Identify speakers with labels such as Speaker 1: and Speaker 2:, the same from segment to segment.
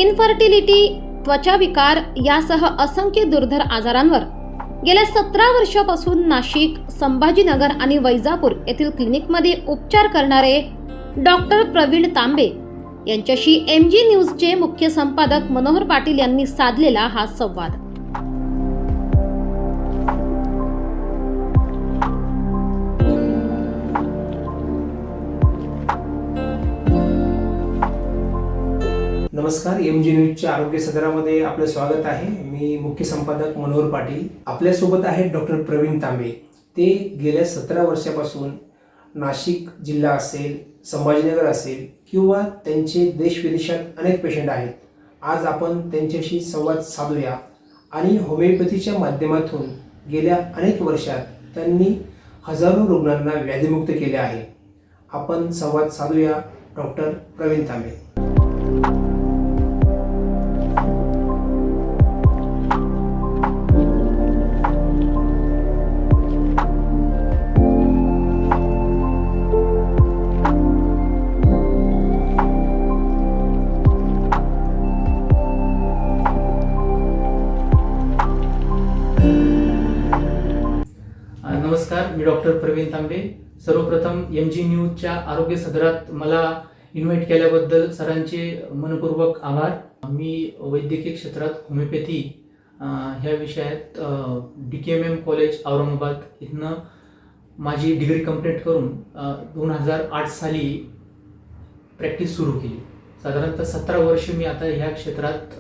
Speaker 1: Infertility, त्वचा विकार यासह असंख्य दुर्धर आजारांवर गेल्या 17 वर्षापासून नाशिक, संभाजीनगर आणि वैजापूर येथील क्लिनिकमध्ये उपचार करणारे डॉक्टर प्रवीण तांबे यांच्याशी MG न्यूजचे मुख्य संपादक मनोहर पाटील यांनी साधलेला हा संवाद.
Speaker 2: नमस्कार, MG न्यूजच्या आरोग्य सदरामध्ये आपलं स्वागत आहे. मी मुख्य संपादक मनोहर पाटील. आपल्यासोबत आहेत डॉक्टर प्रवीण तांबे. ते गेल्या 17 वर्षापासून नाशिक जिल्हा असेल, संभाजीनगर असेल किंवा त्यांचे देशविदेशात अनेक पेशंट आहेत. आज आपण त्यांच्याशी संवाद साधूया आणि होमिओपॅथीच्या माध्यमातून गेल्या अनेक वर्षात त्यांनी हजारो रुग्णांना व्याधीमुक्त केले आहे. आपण संवाद साधूया डॉक्टर प्रवीण तांबे.
Speaker 3: नमस्कार, मी डॉक्टर प्रवीण तांबे. सर्वप्रथम MG न्यूजच्या आरोग्य सदरात मला इन्व्हाइट केल्याबद्दल सरांचे मनपूर्वक आभार. मी वैद्यकीय क्षेत्रात होमिओपॅथी ह्या विषयात DKMM कॉलेज औरंगाबाद इथनं माझी डिग्री कंप्लीट करून 2008 साली प्रॅक्टिस सुरू केली. साधारणतः 17 वर्ष मी आता ह्या क्षेत्रात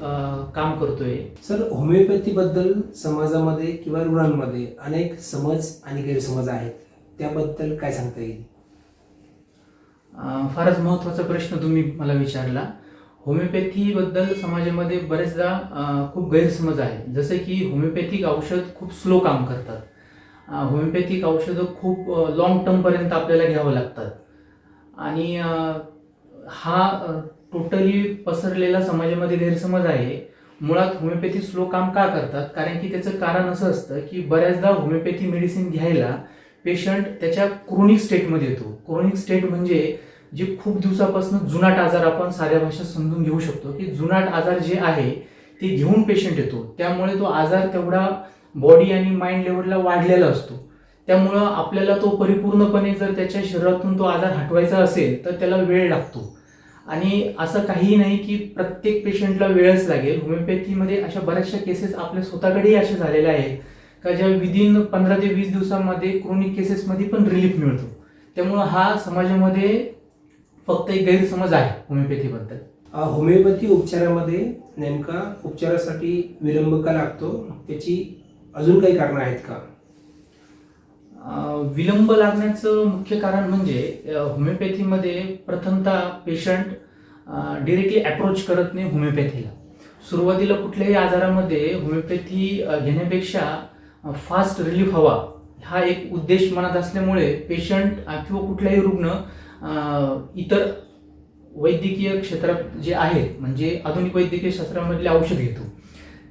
Speaker 3: काम करतोय.
Speaker 2: सर, होमिओपॅथीबद्दल समाजामध्ये किंवा रुग्णांमध्ये अनेक समज आणि गैरसमज आहेत. त्याबद्दल काय सांगता येईल?
Speaker 3: फारच महत्त्वाचा प्रश्न तुम्ही मला विचारला. होमिओपॅथीबद्दल समाजामध्ये बरेचदा खूप गैरसमज आहे. जसे की होमिओपॅथिक औषध खूप स्लो काम करतात. होमिओपॅथिक औषधं खूप लॉंग टर्मपर्यंत आपल्याला घ्यावं लागतात आणि हा टोटली पसरलेला समाजामध्ये गैरसमज आहे. मुळात होमिओपॅथी स्लो काम का करतात? कारण की त्याचं कारण असं असतं की बऱ्याचदा होमिओपॅथी मेडिसिन घ्यायला पेशंट त्याच्या क्रोनिक स्टेटमध्ये येतो. क्रोनिक स्टेट म्हणजे जे खूप दिवसापासून जुनाट आजार, आपण साध्या भाषेत समजून घेऊ शकतो की जुनाट आजार जे आहे ते घेऊन पेशंट येतो. त्यामुळे तो आजार तेवढा बॉडी आणि माइंड लेवलला वाढलेला असतो. त्यामुळं आपल्याला तो परिपूर्णपणे जर त्याच्या शरीरातून तो आजार हटवायचा असेल तर त्याला वेळ लागतो. आणि असं काहीही नाही की प्रत्येक पेशंटला वेळच लागेल. होमिओपॅथीमध्ये अशा बऱ्याचशा केसेस आपल्या स्वतःकडेही अशा झालेल्या आहेत का ज्या विदिन 15 ते 20 दिवसांमध्ये क्रोनिक केसेसमध्ये पण रिलीफ मिळतो. त्यामुळं हा समाजामध्ये फक्त एक गैरसमज आहे होमिओपॅथीबद्दल.
Speaker 2: होमिओपॅथी उपचारामध्ये नेमका उपचारासाठी विलंब का लागतो? त्याची अजून काही कारणं आहेत का?
Speaker 3: विलंब लागण्याचं मुख्य कारण म्हणजे होमिओपॅथीमध्ये प्रथमतः पेशंट डिरेक्टली अप्रोच करत नाही होमिओपॅथीला. सुरुवातीला कुठल्याही आजारामध्ये होमिओपॅथी घेण्यापेक्षा फास्ट रिलीफ हवा हा एक उद्देश मनात असल्यामुळे पेशंट किंवा कुठलाही रुग्ण इतर वैद्यकीय क्षेत्रात जे आहेत म्हणजे आधुनिक वैद्यकीय शास्त्रामधले औषध घेतो.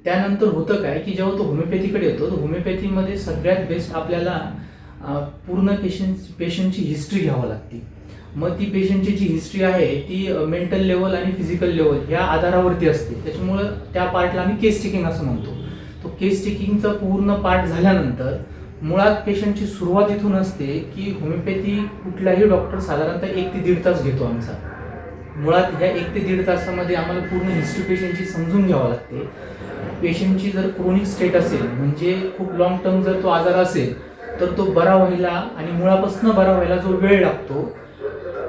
Speaker 3: त्यानंतर होतं काय की जेव्हा तो होमिओपॅथीकडे येतो तर होमिओपॅथीमध्ये सगळ्यात बेस्ट आपल्याला पूर्ण पेशंटची हिस्ट्री घ्यावी लागते. मग ती पेशंटची जी हिस्ट्री आहे ती मेंटल लेवल आणि फिजिकल लेवल ह्या आधारावरती असते. त्याच्यामुळं त्या पार्टला आम्ही केस टेकिंग असं म्हणतो. तो केस टेकिंगचा पूर्ण पार्ट झाल्यानंतर मुळात पेशंटची सुरुवात इथून असते की होमिओपॅथी कुठलाही डॉक्टर साधारणतः 1 ते 1.5 तास घेतो आमचा. मुळात ह्या 1 ते 1.5 तासामध्ये आम्हाला पूर्ण हिस्ट्री पेशंटची समजून घ्यावं लागते. पेशंटची जर क्रोनिक स्टेट असेल म्हणजे खूप लॉंग टर्म जर तो आजार असेल तर तो बरा व्हायला आणि मुळापासून बरा व्हायला जो वेळ लागतो,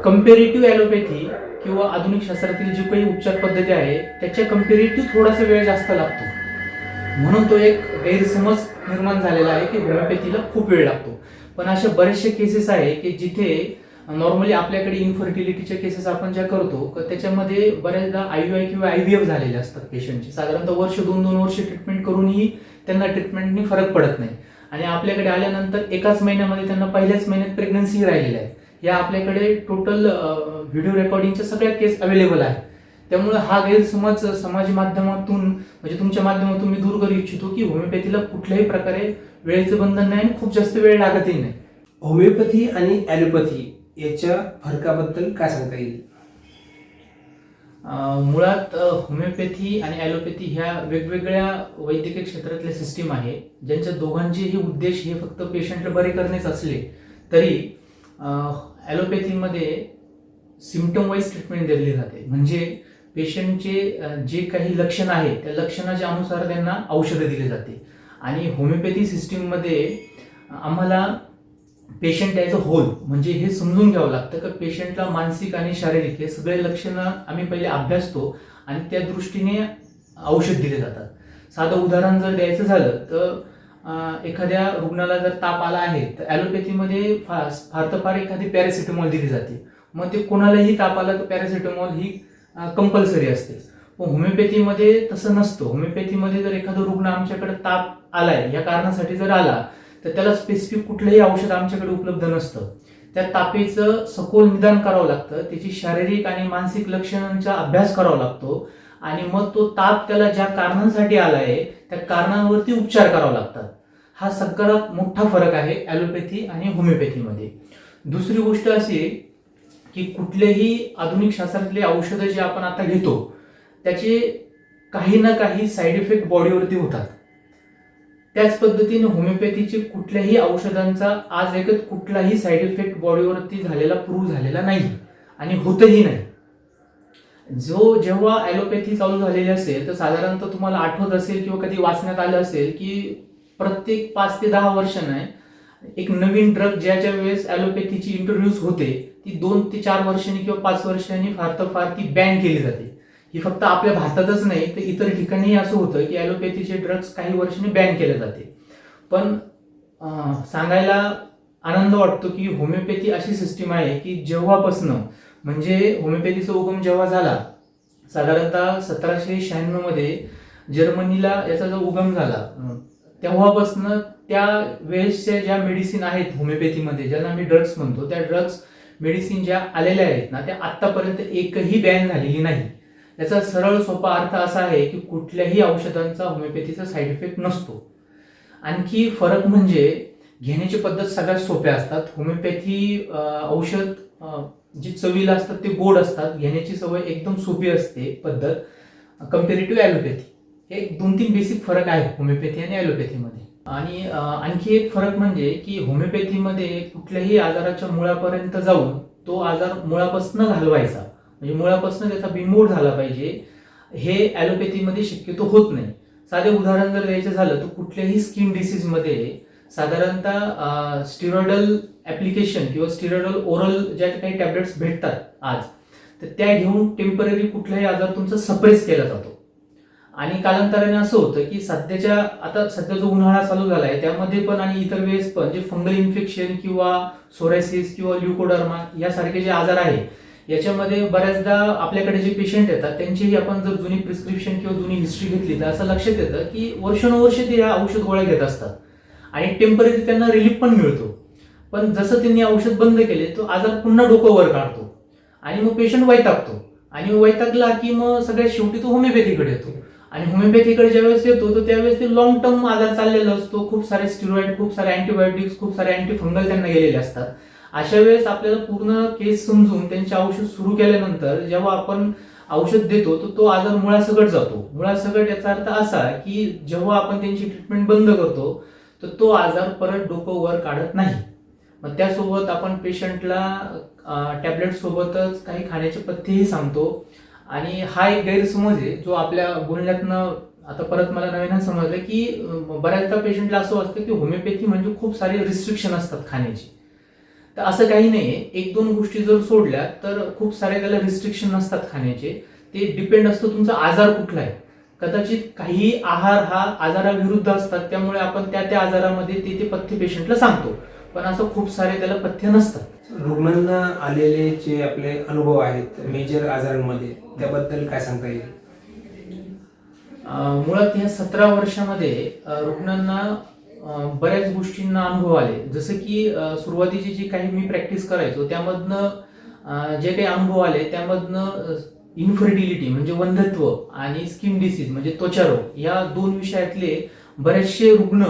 Speaker 3: कंपेरेटिव्ह ॲलोपॅथी किंवा आधुनिक शास्त्रातील जी काही उपचार पद्धती आहे त्याच्या कंपेरेटिव्ह थोडासा वेळ जास्त लागतो. म्हणून तो एक गैरसमज निर्माण झालेला आहे की होमिओपॅथीला खूप वेळ लागतो. पण अशा बरेचसे केसेस आहे की जिथे नॉर्मली आपल्याकडे इन्फर्टिलिटीच्या केसेस आपण ज्या करतो त्याच्यामध्ये बऱ्याचदा IUI किंवा IVF झालेले असतात पेशंटचे. साधारणतः वर्ष 2 वर्ष ट्रीटमेंट करूनही त्यांना ट्रीटमेंटनी फरक पडत नाही आणि आपल्याकडे आल्यानंतर एकाच महिन्यामध्ये त्यांना पहिल्याच महिन्यात प्रेग्नन्सी राहिलेल्या आहेत. या आपल्याकडे टोटल व्हिडिओ रेकॉर्डिंगच्या सगळ्या केस अवेलेबल आहेत. त्यामुळे हा गैरसमज समाज माध्यमातून म्हणजे तुमच्या माध्यमातून मी दूर करू इच्छितो की होमिओपॅथीला कुठल्याही प्रकारे वेळेचं बंधन नाही आणि खूप जास्त वेळ लागतही नाही.
Speaker 2: होमिओपॅथी आणि ॲलोपॅथी याच्या फरकाबद्दल काय सांगता येईल?
Speaker 3: मुळात होमिओपॅथी आणि ॲलोपॅथी ह्या वेगवेगळ्या वैद्यकीय क्षेत्रातल्या सिस्टीम आहे, ज्यांच्या दोघांचेही उद्देश हे फक्त पेशंटला बरे करण्याच असले तरी ॲलोपॅथीमध्ये सिम्पटम वाईज ट्रीटमेंट दिली जाते. म्हणजे पेशंटचे जे काही लक्षण आहे त्या लक्षणाच्या अनुसार त्यांना औषधं दिली जाते. आणि होमिओपॅथी सिस्टीममध्ये आम्हाला पेशंट ॲज अ होल म्हणजे हे समजून घ्यावं लागतं की पेशंटला मानसिक आणि शारीरिक हे सगळे लक्षणं आम्ही पहिले अभ्यासतो आणि त्या दृष्टीने औषध दिले जातात. साधं उदाहरण जर द्यायचं झालं तर एखाद्या रुग्णाला जर ताप आला आहे तर ॲलोपॅथीमध्ये फार तर फार एखादी पॅरासिटामॉल दिली जाते. मग ते कोणालाही ताप आला तर पॅरासिटामॉल ही कंपल्सरी असते. पण होमिओपॅथीमध्ये तसं नसतं. होमिओपॅथीमध्ये जर एखादा रुग्ण आमच्याकडे ताप आलाय या कारणासाठी जर आला तर त्याला स्पेसिफिक कुठलंही औषध आमच्याकडे उपलब्ध नसतं. त्या तापेचं सखोल निदान करावं लागतं, त्याची शारीरिक आणि मानसिक लक्षणांचा अभ्यास करावा लागतो आणि मग तो ताप त्याला ज्या कारणांसाठी आला आहे त्या कारणांवरती उपचार करावे लागतात. हा सगळ्यात मोठा फरक आहे ॲलोपॅथी आणि होमिओपॅथीमध्ये. दुसरी गोष्ट अशी आहे की कुठलेही आधुनिक शास्त्रातले औषधं जे आपण आता घेतो त्याचे काही ना काही साईड इफेक्ट बॉडीवरती होतात. त्याच पद्धतीने होमिओपॅथीचे कुठल्याही औषधांचा आज एकच कुठलाही साईड इफेक्ट बॉडीवरती झालेला प्रूव्ह झालेला नाही आणि होतही नाही. जेव्हा ॲलोपॅथी चालू झालेली असेल तर साधारणतः तुम्हाला आठवत असेल किंवा कधी वाचण्यात आलं असेल की प्रत्येक 5 ते 10 वर्षांनी एक नवीन ड्रग ज्याच्या वेळेस ॲलोपॅथीची इंट्रोड्यूस होते ती 2 ते 4 वर्षांनी किंवा 5 वर्षांनी फार तर फार ती बॅन केली जाते. ही फक्त आपल्या भारतातच नाही तर इतर ठिकाणीही असं होतं की ॲलोपॅथीचे ड्रग्स काही वर्षांनी बॅन केले जाते. पण सांगायला आनंद वाटतो की होमिओपॅथी अशी सिस्टीम आहे की जेव्हापासनं म्हणजे होमिओपॅथीचा उगम जेव्हा झाला साधारणतः 1796 मध्ये जर्मनीला याचा जो उगम झाला तेव्हापासनं त्या वेळेसच्या ज्या मेडिसिन आहेत होमिओपॅथीमध्ये ज्यांना आम्ही ड्रग्स म्हणतो त्या ड्रग्स मेडिसिन ज्या आलेल्या आहेत ना त्या आत्तापर्यंत एकही बॅन झालेली नाही. याचा सरळ सोपा अर्थ असा आहे की कुठल्याही औषधांचा होमिओपॅथीचा साईड इफेक्ट नसतो. आणखी फरक म्हणजे घेण्याची पद्धत सगळ्यात सोप्या असतात. होमिओपॅथी औषध जी चवीला असतात ते गोड असतात, घेण्याची सवय एकदम सोपी असते पद्धत कम्पेरेटिव्ह ॲलोपॅथी. हे 2-3 बेसिक फरक आहे होमिओपॅथी आणि ॲलोपॅथीमध्ये. आणि आणखी एक फरक म्हणजे की होमिओपॅथीमध्ये कुठल्याही आजाराच्या मुळापर्यंत जाऊन तो आजार मुळापासून घालवायचा म्हणजे मुळापासून त्याचा बिमोड झाला पाहिजे, हे ॲलोपॅथीमध्ये शक्यतो होत नाही. साधे उदाहरण जर द्यायचं झालं तर कुठल्याही स्किन डिसीजमध्ये साधारणतः स्टिरॉइडल ॲप्लिकेशन किंवा स्टिरॉइडल ओरल ज्या काही टॅबलेट्स भेटतात आज तर त्या घेऊन टेम्पररी कुठलाही आजार तुमचा सप्रेस केला जातो. आणि कालांतराने असं होतं की सध्या जो उन्हाळा चालू झाला आहे त्यामध्ये पण आणि इतर वेळेस पण जे फंगल इन्फेक्शन किंवा सोरायसिस किंवा ल्युकोडर्मा यासारखे जे आजार आहे याच्यामध्ये बऱ्याचदा आपल्याकडे जे पेशंट येतात त्यांचीही आपण जर जुनी प्रिस्क्रिप्शन किंवा जुनी हिस्ट्री घेतली तर असं लक्षात येतं की वर्षानुवर्ष ते या औषध गोळ्या घेत असतात आणि टेम्पररी त्यांना रिलीफ पण मिळतो. पण जसं त्यांनी औषध बंद केले तो आजार पुन्हा डोकं वर काढतो आणि मग पेशंट वैतागतो आणि वैतागला की मग सगळ्यात शेवटी तो होमिओपॅथीकडे येतो. आणि होमिओपॅथीकडे ज्यावेळेस येतो तर त्यावेळेस ते लॉंग टर्म आजार चाललेला असतो. खूप सारे स्टिरॉइड, खूप सारे अँटीबायोटिक्स, खूप सारे अँटीफंगल त्यांना गेलेले असतात. अशा वेळेस आपल्याला पूर्ण केस समजून त्यांचे औषध सुरू केल्यानंतर जेव्हा आपण औषध देतो तर तो आजार मुळासकट जातो. मुळासकट याचा अर्थ असा की जेव्हा आपण त्यांची ट्रीटमेंट बंद करतो तर तो आजार परत डोकं वर काढत नाही. मग त्यासोबत आपण पेशंटला टॅबलेट सोबतच काही खाण्याचे पथ्येही सांगतो. आणि हा एक गैरसमज आहे जो आपल्या बोलण्यातनं आता परत मला नवीन समजलं की बऱ्याचदा पेशंटला असं वाटतं की होमिओपॅथी म्हणजे खूप सारे रिस्ट्रिक्शन असतात खाण्याची. तर असं काही नाहीये. 1-2 गोष्टी जर सोडल्या तर खूप सारे त्याला रिस्ट्रिक्शन नसतात खाण्याचे. ते डिपेंड असतो तुमचा आजार कुठला आहे. कदाचित काही आहार हा आजाराविरुद्ध असतात त्यामुळे आपण त्या आजारामध्ये ते पथ्य पेशंटला सांगतो. पण असं खूप सारे त्याला पथ्य नसतात.
Speaker 2: रुग्णांना आलेले जे आपले अनुभव आहेत मेजर आजारांमध्ये त्याबद्दल काय सांगता येईल?
Speaker 3: मुळात या 17 वर्षामध्ये रुग्णांना बऱ्याच गोष्टींना अनुभव आले. जसं की सुरुवातीची जी काही मी प्रॅक्टिस करायचो त्यामधनं जे काही अनुभव आले त्यामधनं इन्फर्टिलिटी म्हणजे वंध्यत्व आणि स्किन डिसीज म्हणजे त्वचारोग या 2 विषयातले बरेचसे रुग्ण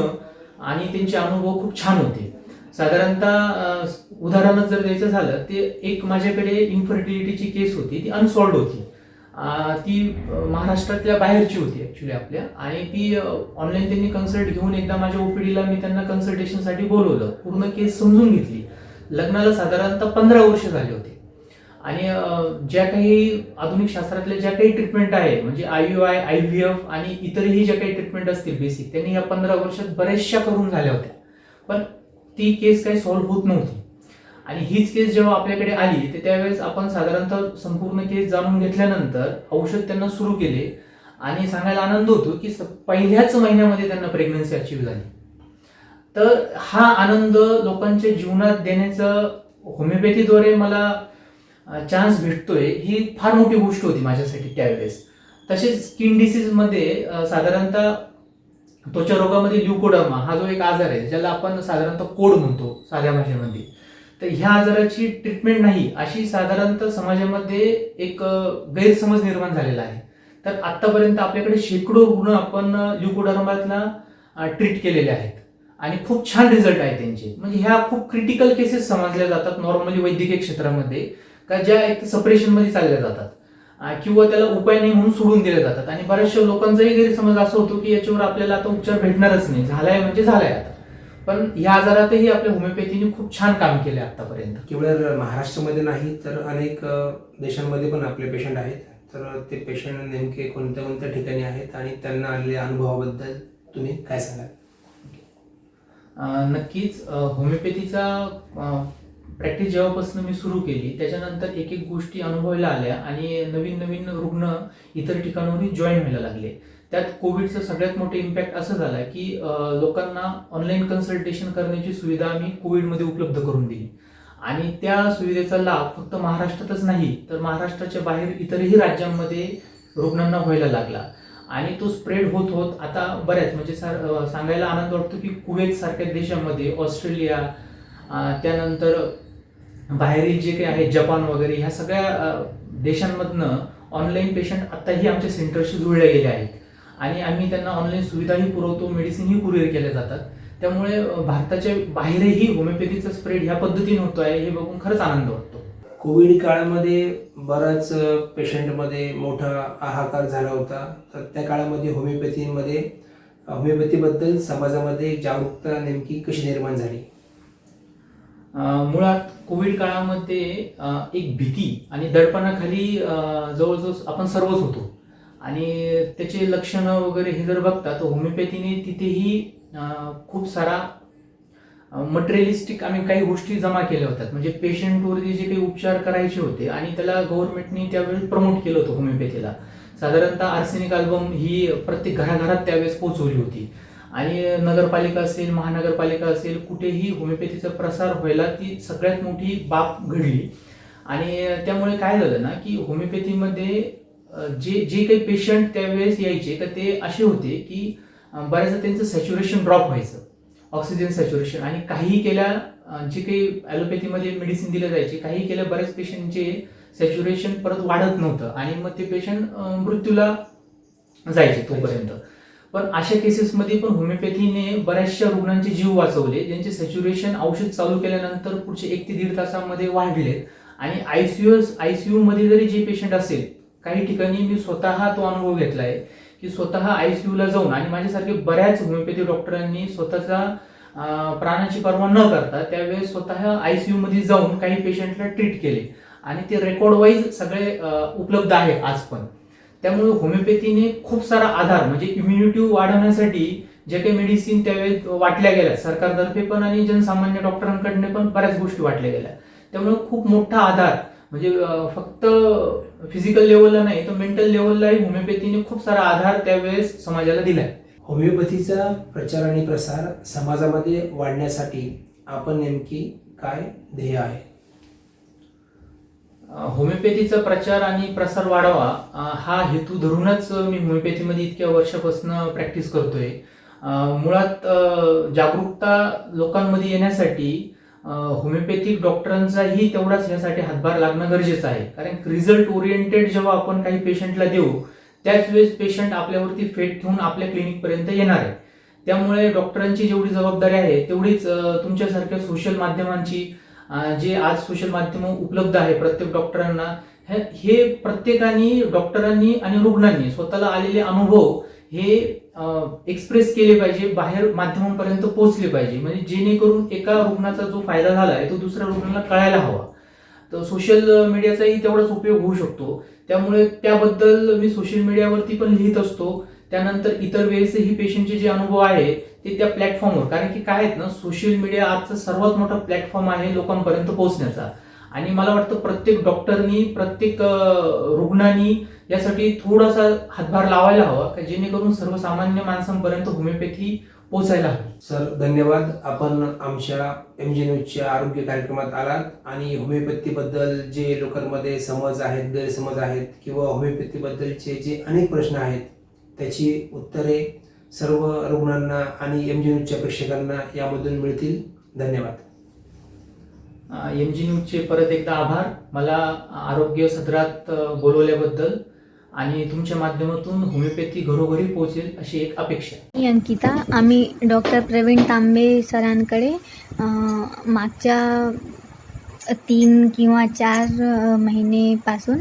Speaker 3: आणि त्यांचे अनुभव खूप छान होते. साधारणतः उदाहरण जर द्यायचं झालं ते एक माझ्याकडे इन्फर्टिलिटीची केस होती, ती अनसॉल्व्ड होती. ती महाराष्ट्रातल्या बाहेरची होती ॲक्च्युली आपल्या, आणि ती ऑनलाईन त्यांनी कन्सल्ट घेऊन एकदा माझ्या ओपीडीला मी त्यांना कन्सल्टेशनसाठी बोलवलं, पूर्ण केस समजून घेतली. लग्नाला साधारणतः 15 वर्ष झाले होते आणि ज्या काही आधुनिक शास्त्रातल्या ज्या काही ट्रीटमेंट आहे म्हणजे IUI, IVF आणि इतरही ज्या काही ट्रीटमेंट असतील बेसिक, त्यांनी या 15 वर्षात बऱ्याचशा करून झाल्या होत्या, पण ती केस काही सॉल्व्ह होत नव्हती. आणि हीच केस जेव्हा आपल्याकडे आली तर त्यावेळेस आपण साधारणतः संपूर्ण केस जाणून घेतल्यानंतर औषध त्यांना सुरू केले आणि सांगायला आनंद होतो की पहिल्याच महिन्यामध्ये त्यांना प्रेग्नन्सी अचीव्ह झाली. तर हा आनंद लोकांच्या जीवनात देण्याचं होमिओपॅथीद्वारे मला चान्स भेटतोय, ही फार मोठी गोष्ट होती माझ्यासाठी त्यावेळेस. तसेच स्किन डिसीजमध्ये साधारणतः त्वचा रोगामध्ये ल्युकोडर्मा हा जो एक आजार आहे, ज्याला आपण साधारणतः कोड म्हणतो साध्या भाषेमध्ये, तर ह्या आजाराची ट्रीटमेंट नाही अशी साधारणतः समाजामध्ये एक गैरसमज निर्माण झालेला आहे. तर आतापर्यंत आपल्याकडे शेकडो रुग्ण आपण ल्युकोडर्माला ट्रीट केलेले आहेत आणि खूप छान रिझल्ट आहे त्यांचे. म्हणजे ह्या खूप क्रिटिकल केसेस समजल्या जातात नॉर्मली वैद्यकीय क्षेत्रामध्ये, का ज्या एक सपरेशनमध्ये चालल्या जातात किंवा त्याला उपाय नाही म्हणून सोडून दिले जातात. आणि बऱ्याचशा लोकांचाही गैरसमज असा होतो की याच्यावर आपल्याला आता उपचार भेटणारच नाही, झालाय म्हणजे झालाय आता. पण या आजारातही आपल्या होमिओपॅथीने खूप छान काम केले आतापर्यंत.
Speaker 2: केवळ महाराष्ट्रामध्ये नाही तर अनेक देशांमध्ये पण आपले पेशंट आहेत. तर ते पेशंट नेमके कोणत्या कोणत्या ठिकाणी आहेत आणि त्यांना आलेल्या अनुभवाबद्दल तुम्ही काय सांगाल?
Speaker 3: नक्कीच होमिओपॅथीचा प्रॅक्टिस जेव्हापासून मी सुरू केली त्याच्यानंतर एक एक गोष्टी अनुभवायला आल्या आणि नवीन नवीन रुग्ण इतर ठिकाणावरही जॉईन व्हायला लागले. त्यात कोविडचं सगळ्यात मोठं इम्पॅक्ट असं झालं की लोकांना ऑनलाईन कन्सल्टेशन करण्याची सुविधा आम्ही कोविडमध्ये उपलब्ध करून दिली आणि त्या सुविधेचा लाभ फक्त महाराष्ट्रातच नाही तर महाराष्ट्राच्या बाहेर इतरही राज्यांमध्ये रुग्णांना व्हायला लागला आणि तो स्प्रेड होत होत आता बऱ्याच म्हणजे सांगायला आनंद वाटतो की कुवेत सारख्या देशामध्ये, ऑस्ट्रेलिया, त्यानंतर बाहेरील जे काही आहे जपान वगैरे, ह्या सगळ्या देशांमधनं ऑनलाईन पेशंट आताही आमच्या सेंटरशी जुळले गेले आहेत आणि आम्ही त्यांना ऑनलाईन सुविधाही पुरवतो, मेडिसिनही कुरिअर केल्या जातात. त्यामुळे भारताच्या बाहेरही होमिओपॅथीचा स्प्रेड ह्या पद्धतीने होतो आहे हे बघून खरंच आनंद वाटतो.
Speaker 2: कोविड काळामध्ये बराच पेशंटमध्ये मोठा हाहाकार झाला होता. तर त्या काळामध्ये होमिओपॅथीबद्दल समाजामध्ये जागरूकता नेमकी कशी निर्माण झाली?
Speaker 3: मुळात कोविड काळामध्ये एक भीती आणि दडपणाखाली जवळजवळ आपण सर्वच होतो आणि त्याचे लक्षणं वगैरे हे जर बघता तर होमिओपॅथीने तिथेही खूप सारा मटेरियलिस्टिक आम्ही काही गोष्टी जमा केल्या होत्या. म्हणजे पेशंटवरती जे काही उपचार करायचे होते आणि त्याला गव्हर्नमेंटने त्यावेळी प्रमोट केलं होतं होमिओपॅथीला. साधारणतः आर्सेनिक अल्बम ही प्रत्येक घराघरात त्यावेळेस पोहोचवली होती आणि नगरपालिका असेल, महानगरपालिका असेल, कुठेही होमिओपॅथीचा प्रसार व्हायला ती सगळ्यात मोठी बाब घडली. आणि त्यामुळे काय झालं ना की होमिओपॅथीमध्ये जे काही पेशंट त्यावेळेस यायचे तर ते असे होते की बऱ्याचदा त्यांचं सॅच्युरेशन ड्रॉप व्हायचं, ऑक्सिजन सॅच्युरेशन, आणि काही केल्या जे काही ॲलोपॅथीमध्ये मेडिसिन दिले जायचे काही केल्या बऱ्याच पेशंटचे सॅच्युरेशन परत वाढत नव्हतं आणि मग ते पेशंट मृत्यूला जायचे तोपर्यंत. पण अशा केसेसमध्ये पण होमिओपॅथीने बऱ्याचशा रुग्णांचे जीव वाचवले, ज्यांचे सॅच्युरेशन औषध चालू केल्यानंतर पुढचे 1 ते 1.5 तासामध्ये वाढले. आणि आयसीयू मध्ये जरी जे पेशंट असेल, काही ठिकाणी मी स्वतः तो अनुभव घेतला आहे की स्वतः आयसीयूला जाऊन, आणि माझ्यासारखे बऱ्याच होमिओपॅथी डॉक्टरांनी स्वतःचा प्राणाची पर्वा न करता त्यावेळेस स्वतः आयसीयू मध्ये जाऊन काही पेशंटला ट्रीट केले आणि ते रेकॉर्ड वाईज सगळे उपलब्ध आहे आज पण. त्यामुळे होमिओपॅथीने खूप सारा आधार म्हणजे इम्युनिटी वाढवण्यासाठी जे काही मेडिसिन त्यावेळेस वाटल्या गेल्या सरकारतर्फे पण आणि जनसामान्य डॉक्टरांकडने पण बऱ्याच गोष्टी वाटल्या गेल्या. त्यामुळे खूप मोठा आधार म्हणजे फक्त फिजिकल लेवलला नाही तर मेंटल लेवललाही होमिओपॅथीने खूप सारा आधार त्यावेळेस समाजाला दिलाय.
Speaker 2: होमिओपॅथीचा प्रचार आणि प्रसार समाजामध्ये वाढण्यासाठी आपण नेमकी काय ध्येय आहे?
Speaker 3: होमिओपॅथीचा प्रचार आणि प्रसार वाढवा हा हेतू धरूनच मी होमिओपॅथीमध्ये इतक्या वर्षापासून प्रॅक्टिस करतोय. मुळात जागरूकता लोकांमध्ये येण्यासाठी होमिओपॅथिक डॉक्टरांचाही तेवढाच यासाठी हातभार लागणं गरजेचं आहे. कारण रिझल्ट ओरिएंटेड जेव्हा आपण काही पेशंटला देऊ त्याच वेळेस पेशंट आपल्यावरती फेट ठेवून आपल्या क्लिनिकपर्यंत येणार आहे. त्यामुळे डॉक्टरांची जेवढी जबाबदारी आहे तेवढीच तुमच्यासारख्या सोशल माध्यमांची, जे आज सोशल माध्यम उपलब्ध आहे प्रत्येक डॉक्टरांना, हे प्रत्येकाने, डॉक्टरांनी आणि रुग्णांनी स्वतःला आलेले अनुभव हे एक्सप्रेस केले पाहिजे, बाहेर माध्यमांपर्यंत पोहोचले पाहिजे, म्हणजे जेणेकरून एका रुग्णाचा जो फायदा झाला आहे तो दुसऱ्या रुग्णाला कळायला हवा. तर सोशल मीडियाचाही तेवढाच उपयोग होऊ शकतो. त्यामुळे त्याबद्दल मी सोशल मीडियावरती पण लिहित असतो. त्यानंतर इतर वेळेसही पेशंटचे जे अनुभव आहे ते त्या प्लॅटफॉर्मवर, कारण की काय आहेत ना, सोशल मीडिया आजचा सर्वात मोठा प्लॅटफॉर्म आहे लोकांपर्यंत पोहोचण्याचा. आणि मला वाटतं प्रत्येक डॉक्टरनी, प्रत्येक रुग्णांनी यासाठी थोडासा हातभार लावायला हवा, की जेणेकरून सर्वसामान्य माणसांपर्यंत होमिओपॅथी पोहोचायला हवी.
Speaker 2: सर धन्यवाद. आपण आमच्या MG न्यूजच्या आरोग्य कार्यक्रमात आलात आणि होमिओपॅथीबद्दल जे लोकांमध्ये समज आहेत, गैरसमज आहेत किंवा होमिओपॅथीबद्दलचे जे अनेक प्रश्न आहेत त्याची उत्तरे सर्व रुग्णांना आणि MG न्यूजच्या प्रेक्षकांना यामधून मिळतील. धन्यवाद.
Speaker 3: MG न्यूजचे परत एकदा आभार, मला आरोग्य सदरात बोलवल्याबद्दल, आणि तुमच्या माध्यमातून होमिओपॅथी घरोघरी पोहोचेल अशी एक अपेक्षा.
Speaker 4: मी अंकिता. आम्ही डॉक्टर प्रवीण तांबे सरांकडे मागच्या 3 किंवा 4 महिनेपासून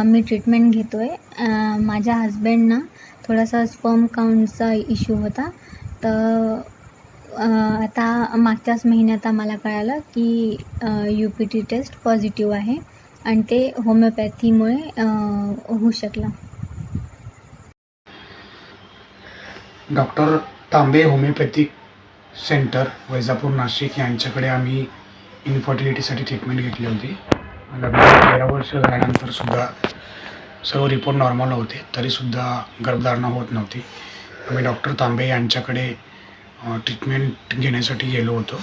Speaker 4: मी ट्रीटमेंट घेतो आहे. माझ्या हजबंडना थोडासा स्पर्म काउंटचा इश्यू होता, तर आता मागच्याच महिन्यात आम्हाला कळालं की UPT टेस्ट पॉझिटिव्ह आहे आणि ते होमिओपॅथीमुळे होऊ शकलं.
Speaker 5: डॉक्टर तांबे होमिओपॅथिक सेंटर वैजापूर नाशिक यांच्याकडे आम्ही इन्फर्टिलिटीसाठी ट्रीटमेंट घेतली होती. लग्नाला 13 वर्ष झाल्यानंतरसुद्धा सर्व रिपोर्ट नॉर्मल होते, तरीसुद्धा गर्भधारणा होत नव्हती. आम्ही डॉक्टर तांबे यांच्याकडे ट्रीटमेंट घेण्यासाठी गेलो होतो.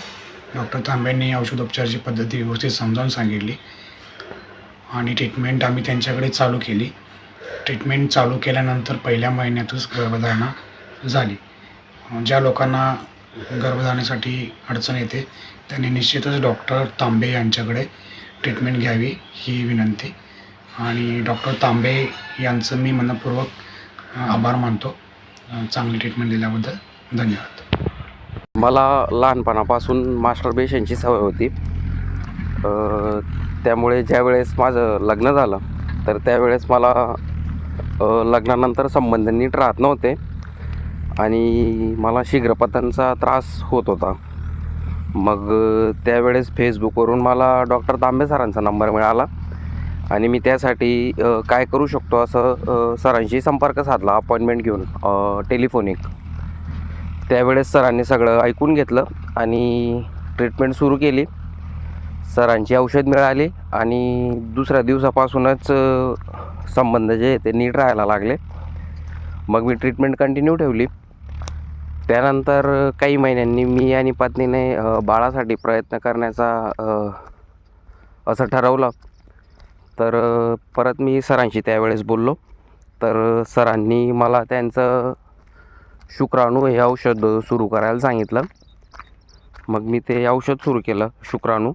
Speaker 5: डॉक्टर तांबेंनी औषधोपचाराची पद्धती व्यवस्थित समजावून सांगितली आणि ट्रीटमेंट आम्ही त्यांच्याकडे चालू केली. ट्रीटमेंट चालू केल्यानंतर पहिल्या महिन्यातच गर्भधारणा झाली. ज्या लोकांना गर्भधारणेसाठी अडचण येते त्यांनी निश्चितच डॉक्टर तांबे यांच्याकडे ट्रीटमेंट घ्यावी ही विनंती. आणि डॉक्टर तांबे यांचं मी मनपूर्वक आभार मानतो चांगली ट्रीटमेंट दिल्याबद्दल. धन्यवाद.
Speaker 6: मला लहानपणापासून मास्टरबेशनची सवय होती. त्यामुळे ज्यावेळेस माझं लग्न झालं तर त्यावेळेस मला लग्नानंतर संबंध नीट राहत नव्हते आणि मला शीघ्रपतनचा त्रास होत होता. मग त्यावेळेस फेसबुकवरून मला डॉक्टर तांबे सरांचा नंबर मिळाला आणि मी त्यासाठी काय करू शकतो असं सरांशी संपर्क साधला, अपॉइंटमेंट घेऊन टेलिफोनिक. त्यावेळेस सरांनी सगळं ऐकून घेतलं आणि ट्रीटमेंट सुरू केली. सरांची औषध मिळाली आणि दुसऱ्या दिवसापासूनच संबंध जे ते नीट राहायला लागले. मग मी ट्रीटमेंट कंटिन्यू ठेवली. त्यानंतर काही महिन्यांनी मी आणि पत्नीने बाळासाठी प्रयत्न करण्याचा असं ठरवलं. तर परत मी सरांशी त्यावेळेस बोललो. तर सरांनी मला त्यांचं शुक्राणू हे औषध सुरू करायला सांगितलं. मग मी ते औषध सुरू केलं शुक्राणू.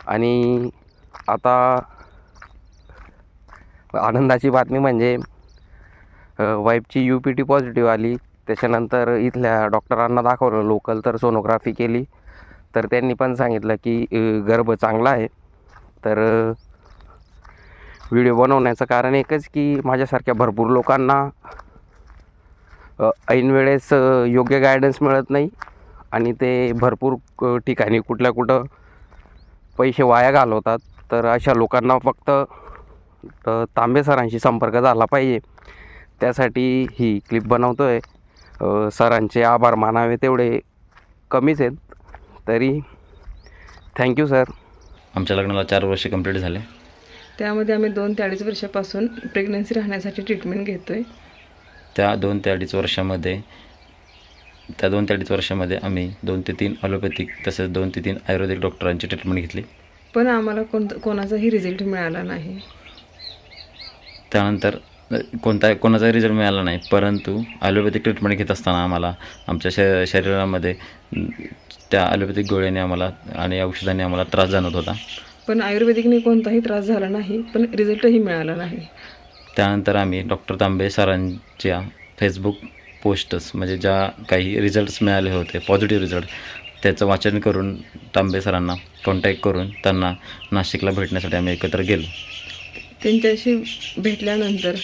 Speaker 6: आणि आता आनंदाची बातमी म्हणजे वाईफची UPT पॉझिटिव्ह आली. त्याच्यानंतर इथल्या डॉक्टरांना दाखवलं लोकल, तर सोनोग्राफी केली. तर त्यांनी पण सांगितलं की गर्भ चांगला आहे. तर व्हिडिओ बनवण्याचं कारण एकच की माझ्यासारख्या भरपूर लोकांना ऐन वेळेस योग्य गायडन्स मिळत नाही आणि ते भरपूर ठिकाणी कुठं पैसे वाया घालवतात. तर अशा लोकांना फक्त तांबे सरांशी संपर्क झाला पाहिजे, त्यासाठी ही क्लिप बनवतो आहे. सरांचे आभार मानावे तेवढे कमीच आहेत. तरी थँक्यू सर.
Speaker 7: आमच्या लग्नाला 4 वर्ष कंप्लीट झाले.
Speaker 8: त्यामध्ये आम्ही 2 ते 2.5 वर्षापासून प्रेग्नन्सी राहण्यासाठी ट्रीटमेंट घेतो आहे.
Speaker 7: त्या 2 ते 2.5 वर्षामध्ये आम्ही 2 ते 3 ॲलोपॅथिक तसेच 2 ते 3 आयुर्वेदिक डॉक्टरांची ट्रीटमेंट घेतली.
Speaker 8: पण आम्हाला कोणाचाही रिझल्ट मिळाला नाही.
Speaker 7: त्यानंतर कोणाचाही रिझल्ट मिळाला नाही. परंतु ॲलोपॅथिक ट्रीटमेंट घेत असताना आम्हाला आमच्या शरीरामध्ये त्या ॲलोपॅथिक गोळ्याने आम्हाला आणि औषधाने आम्हाला त्रास जाणवत होता.
Speaker 8: पण आयुर्वेदिकने कोणताही त्रास झाला नाही, पण रिझल्टही मिळाला नाही.
Speaker 7: त्यानंतर आम्ही डॉक्टर तांबे सरांच्या फेसबुक पोस्टस म्हणजे ज्या काही रिझल्ट्स मिळाले होते पॉझिटिव्ह रिझल्ट, त्याचं वाचन करून तांबे सरांना कॉन्टॅक्ट करून त्यांना नाशिकला भेटण्यासाठी आम्ही एकत्र गेलो.
Speaker 8: त्यांच्याशी भेटल्यानंतर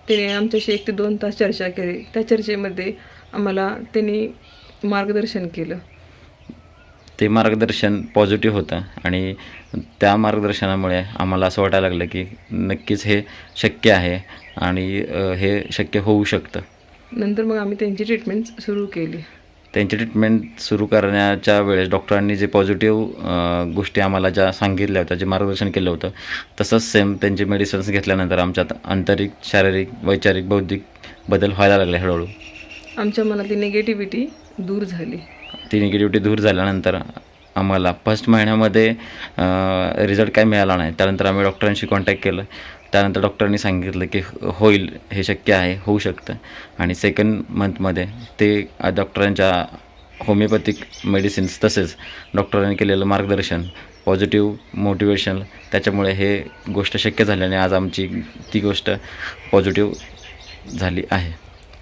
Speaker 8: त्याने आमच्याशी 1 ते 2 तास चर्चा केली. त्या चर्चेमध्ये आम्हाला त्यांनी मार्गदर्शन केलं.
Speaker 7: ते मार्गदर्शन पॉझिटिव्ह होतं आणि त्या मार्गदर्शनामुळे आम्हाला असं वाटायला लागलं की नक्कीच हे शक्य आहे आणि हे शक्य होऊ शकतं.
Speaker 8: नंतर मग आम्ही त्यांची ट्रीटमेंट सुरू केली.
Speaker 7: त्यांची ट्रीटमेंट सुरू करण्याच्या वेळेस डॉक्टरांनी जे पॉझिटिव्ह गोष्टी आम्हाला ज्या सांगितल्या होत्या, जे मार्गदर्शन केलं होतं, तसंच सेम त्यांचे मेडिसिन्स घेतल्यानंतर आमच्यात आंतरिक, शारीरिक, वैचारिक, बौद्धिक बदल व्हायला लागले हळूहळू.
Speaker 8: आमच्या मनातली निगेटिव्हिटी दूर झाली.
Speaker 7: ती निगेटिव्हिटी दूर झाल्यानंतर आम्हाला फर्स्ट महिन्यामध्ये रिझल्ट काय मिळाला नाही. त्यानंतर आम्ही डॉक्टरांशी कॉन्टॅक्ट केलं. त्यानंतर डॉक्टरांनी सांगितलं की होईल, हे शक्य आहे, होऊ शकतं. आणि सेकंड मंथमध्ये ते डॉक्टरांच्या होमिओपॅथिक मेडिसिन्स तसेच डॉक्टरांनी केलेलं मार्गदर्शन, पॉझिटिव्ह मोटिवेशन, त्याच्यामुळे हे गोष्ट शक्य झाल्याने आज आमची ती गोष्ट पॉझिटिव्ह झाली आहे.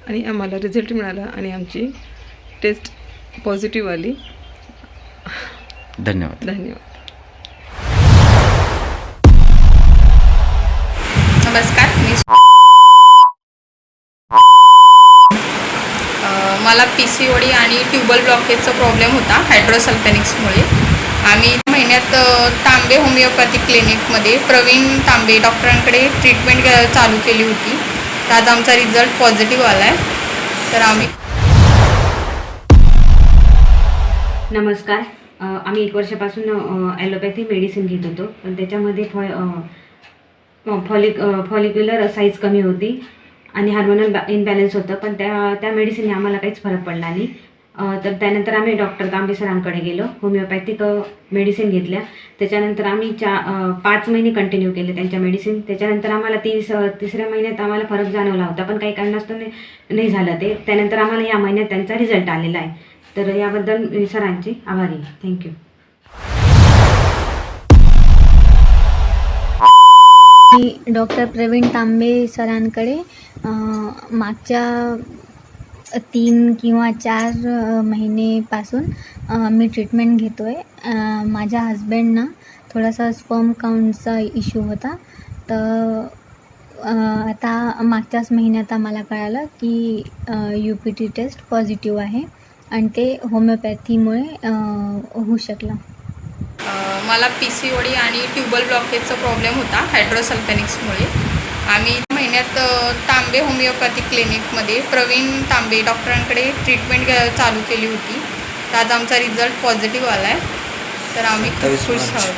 Speaker 8: आणि आम्हाला रिझल्ट मिळाला आणि आमची टेस्ट पॉझिटिव्ह आली.
Speaker 7: धन्यवाद.
Speaker 8: धन्यवाद.
Speaker 9: नमस्कार, मला PCOD आणि ट्यूबल ब्लॉकेजचा प्रॉब्लेम होता हायड्रोसल्फेनिक्समुळे. आम्ही महिन्यात तांबे होमिओपॅथिक क्लिनिकमध्ये प्रवीण तांबे डॉक्टरांकडे ट्रीटमेंट चालू केली होती. तर आज आमचा रिझल्ट पॉझिटिव्ह आला आहे. तर आम्ही
Speaker 10: नमस्कार. आम्ही 1 वर्षापासून ॲलोपॅथी मेडिसिन घेत होतो, पण त्याच्यामध्ये फॉलिक्युलर साईज कमी होती आणि हार्मोनल इनबॅलन्स होतं, पण त्या मेडिसिनने आम्हाला काहीच फरक पडला नाही. तर त्यानंतर आम्ही डॉक्टर तांबे सरांकडे गेलो, होमिओपॅथिक मेडिसिन घेतल्या. त्याच्यानंतर आम्ही 5 महिने कंटिन्यू केले त्यांच्या मेडिसिन. त्याच्यानंतर आम्हाला 3ऱ्या महिन्यात आम्हाला फरक जाणवला होता, पण काही कारणास्तव नाही झालं ते. त्यानंतर आम्हाला या महिन्यात त्यांचा रिझल्ट आलेला आहे. तर याबद्दल मी सरांची आभारी आहे. थँक्यू.
Speaker 4: मी डॉक्टर प्रवीण तांबे सरांकडे मागच्या 3 किंवा 4 महिनेपासून मी ट्रीटमेंट घेतो आहे. माझ्या हजबंडना थोडासा स्पर्म काउंटचा इश्यू होता. तर आता मागच्याच महिन्यात आम्हाला कळालं की UPT टेस्ट पॉझिटिव्ह आहे आणि ते होमिओपॅथीमुळे होऊ शकलं.
Speaker 9: मला PCOD आणि ट्यूबल ब्लॉकेजचा प्रॉब्लेम होता हायड्रोसल्फेनिक्समुळे. आम्ही महिन्यात तांबे होमिओपॅथिक क्लिनिकमध्ये प्रवीण तांबे डॉक्टरांकडे ट्रीटमेंट चालू केली होती. तर आज आमचा रिझल्ट पॉझिटिव्ह आला आहे. तर आम्ही खूप खुश आहोत.